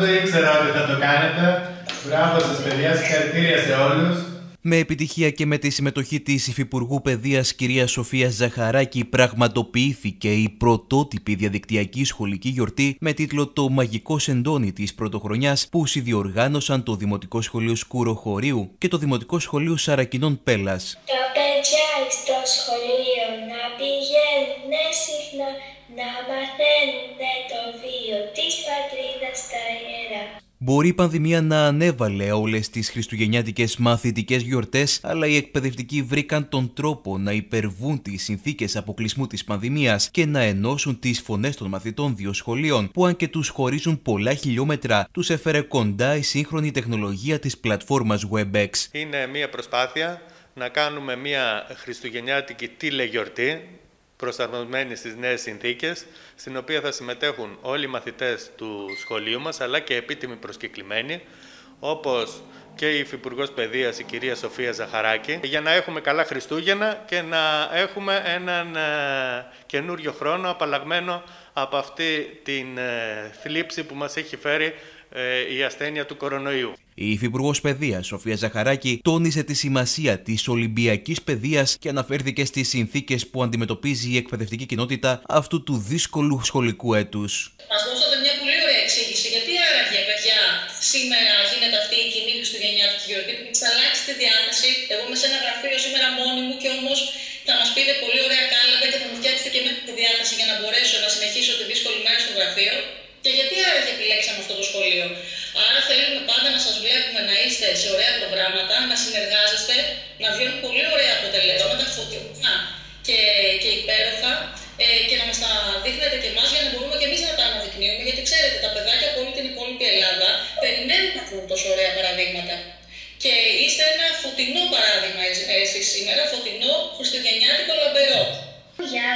δεν ήξερα ότι θα το κάνετε. Μπράβο σας παιδιά, συγχαρητήρια σε όλους. Με επιτυχία και με τη συμμετοχή της Υφυπουργού Παιδείας κυρία Σοφία Ζαχαράκη πραγματοποιήθηκε η πρωτότυπη διαδικτυακή σχολική γιορτή με τίτλο «Το μαγικό σεντόνι της πρωτοχρονιάς» που συνδιοργάνωσαν το Δημοτικό Σχολείο Σκούρο Χωρίου και το Δημοτικό Σχολείο Σαρακινών Πέλλας. Τα παιδιά στο σχολείο να πηγαίνουν συχνά, να μαθαίνουν το βίο της πατρίδας στα ιερά. Μπορεί η πανδημία να ανέβαλε όλες τις χριστουγεννιάτικες μαθητικές γιορτές, αλλά οι εκπαιδευτικοί βρήκαν τον τρόπο να υπερβούν τις συνθήκες αποκλεισμού της πανδημίας και να ενώσουν τις φωνές των μαθητών δύο σχολείων, που αν και τους χωρίζουν πολλά χιλιόμετρα, τους έφερε κοντά η σύγχρονη τεχνολογία της πλατφόρμας WebEx. Είναι μια προσπάθεια να κάνουμε μια χριστουγεννιάτικη τηλεγιορτή, προσαρμοσμένοι στις νέες συνθήκες, στην οποία θα συμμετέχουν όλοι οι μαθητές του σχολείου μας, αλλά και επίτιμοι προσκεκλημένοι, όπως και η Υφυπουργός Παιδείας, η κυρία Σοφία Ζαχαράκη, για να έχουμε καλά Χριστούγεννα και να έχουμε έναν καινούριο χρόνο απαλλαγμένο από αυτή την θλίψη που μας έχει φέρει η ασθένεια του κορονοϊού. Η Υφυπουργός Παιδείας, Σοφία Ζαχαράκη, τόνισε τη σημασία της Ολυμπιακής παιδείας και αναφέρθηκε στις συνθήκες που αντιμετωπίζει η εκπαιδευτική κοινότητα αυτού του δύσκολου σχολικού έτους. Μας δώσατε μια πολύ ωραία εξήγηση. Γιατί άραγε, παιδιά, σήμερα γίνεται αυτή η κοινή χριστουγεννιάτικη γιορτή που της αλλάξει τη διάθεση. Εγώ είμαι σε ένα γραφείο σήμερα μόνη μου και όμως θα μας πείτε πολύ ωραία κάλαντα και θα μου φτιάξετε και με τη διάθεση για να μπορέσω να συνεχίσω τη δύσκολη μέρα στο γραφείο. Και γιατί άραγε επιλέξαμε αυτό το σχολείο? Άρα θέλουμε πάντα να σας βλέπουμε να είστε σε ωραία προγράμματα, να συνεργάζεστε, να βγαίνουν πολύ ωραία αποτελέσματα, φωτεινά και υπέροχα, και να μας τα δείχνετε και εμάς για να μπορούμε και εμείς να τα αναδεικνύουμε. Γιατί ξέρετε, τα παιδάκια από όλη την υπόλοιπη Ελλάδα περιμένουν να βρουν τόσο ωραία παραδείγματα. Και είστε ένα φωτεινό παράδειγμα εσείς σήμερα, φωτεινό, χριστουγεννιάτικο, λαμπερό. Για